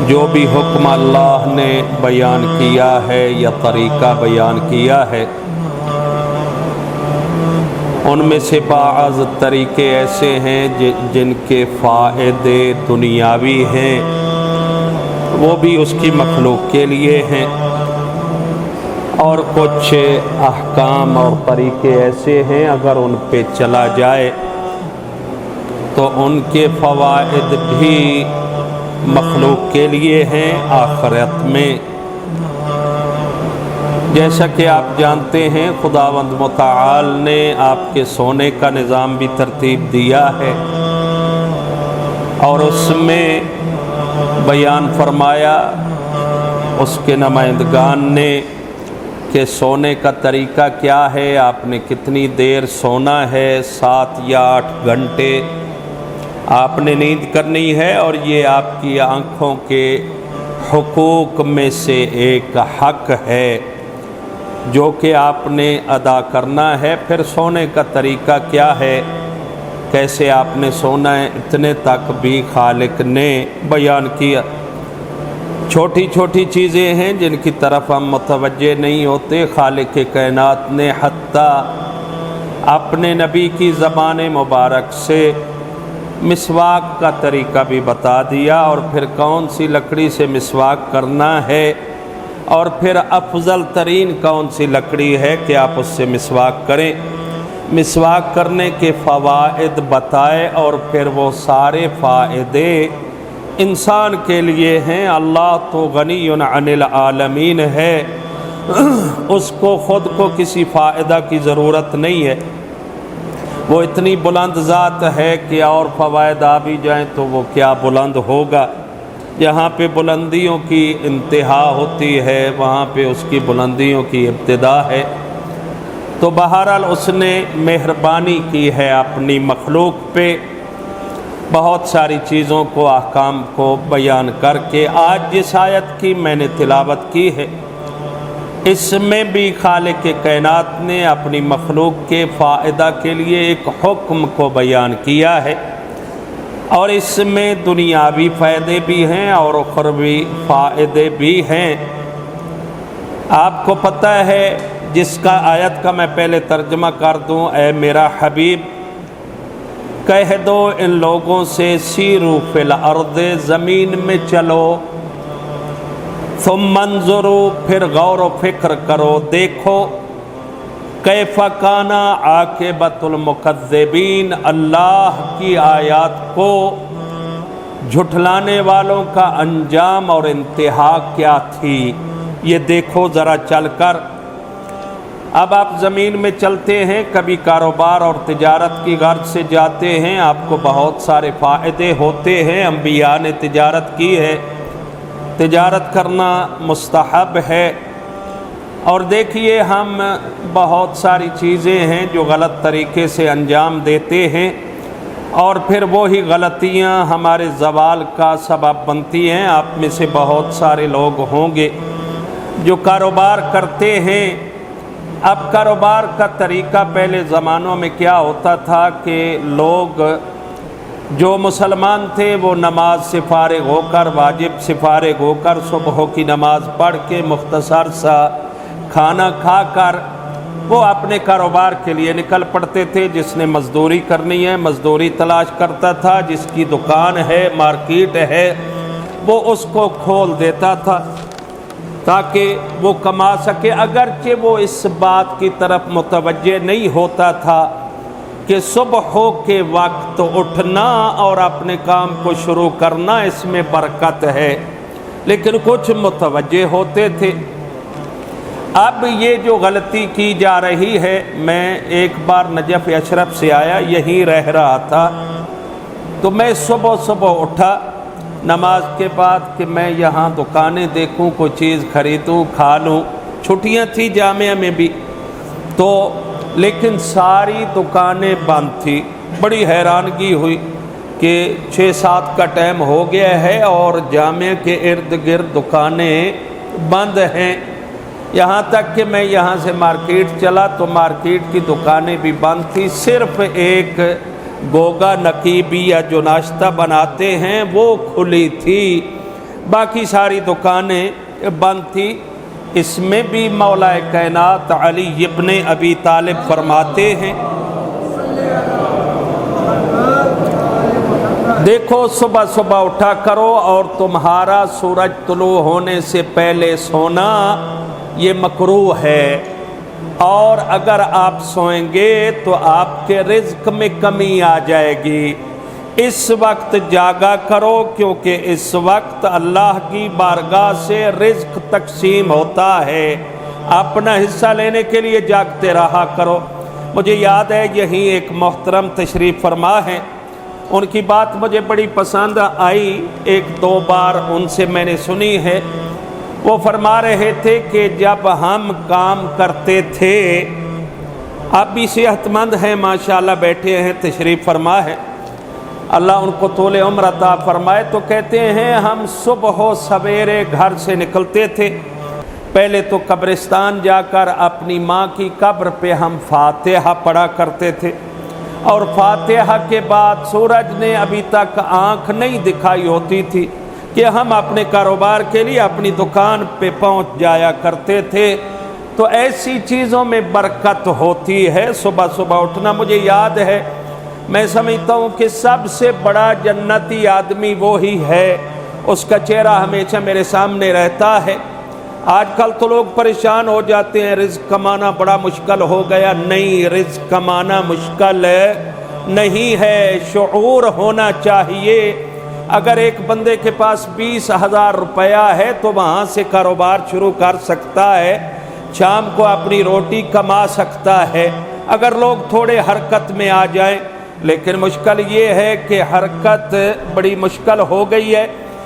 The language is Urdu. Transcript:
جو بھی حکم اللہ نے بیان کیا ہے یا طریقہ بیان کیا ہے، ان میں سے بعض طریقے ایسے ہیں جن کے فائدے دنیاوی ہیں، وہ بھی اس کی مخلوق کے لیے ہیں، اور کچھ احکام اور طریقے ایسے ہیں اگر ان پہ چلا جائے تو ان کے فوائد بھی مخلوق کے لیے ہیں آخرت میں۔ جیسا کہ آپ جانتے ہیں خداوند متعال نے آپ کے سونے کا نظام بھی ترتیب دیا ہے، اور اس میں بیان فرمایا اس کے نمائندگان نے کہ سونے کا طریقہ کیا ہے، آپ نے کتنی دیر سونا ہے، 7 یا 8 گھنٹے آپ نے نیند کرنی ہے، اور یہ آپ کی آنکھوں کے حقوق میں سے ایک حق ہے جو کہ آپ نے ادا کرنا ہے۔ پھر سونے کا طریقہ کیا ہے، کیسے آپ نے سونا ہے، اتنے تک بھی خالق نے بیان کیا۔ چھوٹی چھوٹی چیزیں ہیں جن کی طرف ہم متوجہ نہیں ہوتے، خالق کائنات نے حتیٰ اپنے نبی کی زبان مبارک سے مسواک کا طریقہ بھی بتا دیا، اور پھر کون سی لکڑی سے مسواک کرنا ہے، اور پھر افضل ترین کون سی لکڑی ہے کہ آپ اس سے مسواک کریں۔ مسواک کرنے کے فوائد بتائے، اور پھر وہ سارے فائدے انسان کے لیے ہیں۔ اللہ تو غنی عن العالمین ہے، اس کو خود کو کسی فائدہ کی ضرورت نہیں ہے، وہ اتنی بلند ذات ہے کہ اور فوائد آ بھی جائیں تو وہ کیا بلند ہوگا۔ جہاں پہ بلندیوں کی انتہا ہوتی ہے وہاں پہ اس کی بلندیوں کی ابتدا ہے۔ تو بہرحال اس نے مہربانی کی ہے اپنی مخلوق پہ، بہت ساری چیزوں کو، احکام کو بیان کر کے۔ آج جس آیت کی میں نے تلاوت کی ہے، اس میں بھی خالق کائنات نے اپنی مخلوق کے فائدہ کے لیے ایک حکم کو بیان کیا ہے، اور اس میں دنیاوی فائدے بھی ہیں اور اخروی فائدے بھی ہیں۔ آپ کو پتہ ہے، جس کا آیت کا میں پہلے ترجمہ کر دوں، اے میرا حبیب کہہ دو ان لوگوں سے، سیروا فی الارض، زمین میں چلو، ثم انظروا، پھر غور و فکر کرو، دیکھو، کیف کان عاقبۃ المکذبین، اللہ کی آیات کو جھٹلانے والوں کا انجام اور انتہا کیا تھی، یہ دیکھو ذرا چل کر۔ اب آپ زمین میں چلتے ہیں، کبھی کاروبار اور تجارت کی غرض سے جاتے ہیں، آپ کو بہت سارے فائدے ہوتے ہیں۔ انبیاء نے تجارت کی ہے، تجارت کرنا مستحب ہے۔ اور دیکھیے، ہم بہت ساری چیزیں ہیں جو غلط طریقے سے انجام دیتے ہیں، اور پھر وہی غلطیاں ہمارے زوال کا سبب بنتی ہیں۔ آپ میں سے بہت سارے لوگ ہوں گے جو کاروبار کرتے ہیں۔ اب کاروبار کا طریقہ پہلے زمانوں میں کیا ہوتا تھا کہ لوگ جو مسلمان تھے وہ نماز سے فارغ ہو کر، واجب سے فارغ ہو کر، صبح کی نماز پڑھ کے مختصر سا کھانا کھا کر وہ اپنے کاروبار کے لیے نکل پڑتے تھے۔ جس نے مزدوری کرنی ہے مزدوری تلاش کرتا تھا، جس کی دکان ہے، مارکیٹ ہے، وہ اس کو کھول دیتا تھا تاکہ وہ کما سکے، اگرچہ وہ اس بات کی طرف متوجہ نہیں ہوتا تھا کہ صبح کے وقت اٹھنا اور اپنے کام کو شروع کرنا اس میں برکت ہے، لیکن کچھ متوجہ ہوتے تھے۔ اب یہ جو غلطی کی جا رہی ہے، میں ایک بار نجف اشرف سے آیا، یہیں رہ رہا تھا، تو میں صبح اٹھا نماز کے بعد کہ میں یہاں دکانیں دیکھوں، کوئی چیز خریدوں، کھا لوں۔ چھٹیاں تھی جامعہ میں بھی، تو لیکن ساری دکانیں بند تھی۔ بڑی حیرانگی ہوئی کہ 6-7 کا ٹائم ہو گیا ہے اور جامعہ کے ارد گرد دکانیں بند ہیں۔ یہاں تک کہ میں یہاں سے مارکیٹ چلا تو مارکیٹ کی دکانیں بھی بند تھی، صرف ایک گوگا نقیبیہ جو ناشتہ بناتے ہیں وہ کھلی تھی۔ باقی ساری دکانیں بند تھی۔ اس میں بھی مولا کائنات علی ابن ابی طالب فرماتے ہیں، دیکھو صبح صبح اٹھا کرو اور تمہارا سورج طلوع ہونے سے پہلے سونا یہ مکروہ ہے، اور اگر آپ سوئیں گے تو آپ کے رزق میں کمی آ جائے گی۔ اس وقت جاگا کرو، کیونکہ اس وقت اللہ کی بارگاہ سے رزق تقسیم ہوتا ہے، اپنا حصہ لینے کے لیے جاگتے رہا کرو۔ مجھے یاد ہے یہیں ایک محترم تشریف فرما ہے، ان کی بات مجھے بڑی پسند آئی، ایک دو بار ان سے میں نے سنی ہے۔ وہ فرما رہے تھے کہ جب ہم کام کرتے تھے، آپ بھی صحت مند ہیں ماشاءاللہ، بیٹھے ہیں تشریف فرما ہے، اللہ ان کو طول عمر عطا فرمائے، تو کہتے ہیں ہم صبح و سویرے گھر سے نکلتے تھے، پہلے تو قبرستان جا کر اپنی ماں کی قبر پہ ہم فاتحہ پڑھا کرتے تھے، اور فاتحہ کے بعد سورج نے ابھی تک آنکھ نہیں دکھائی ہوتی تھی کہ ہم اپنے کاروبار کے لیے اپنی دکان پہ پہنچ جایا کرتے تھے۔ تو ایسی چیزوں میں برکت ہوتی ہے صبح صبح اٹھنا۔ مجھے یاد ہے، میں سمجھتا ہوں کہ سب سے بڑا جنتی آدمی وہی ہے، اس کا چہرہ ہمیشہ میرے سامنے رہتا ہے۔ آج کل تو لوگ پریشان ہو جاتے ہیں، رزق کمانا بڑا مشکل ہو گیا۔ نہیں، رزق کمانا مشکل نہیں ہے، شعور ہونا چاہیے۔ اگر ایک بندے کے پاس 20,000 روپیہ ہے تو وہاں سے کاروبار شروع کر سکتا ہے، شام کو اپنی روٹی کما سکتا ہے، اگر لوگ تھوڑے حرکت میں آ جائیں۔ لیکن مشکل یہ ہے کہ حرکت بڑی مشکل ہو گئی ہے۔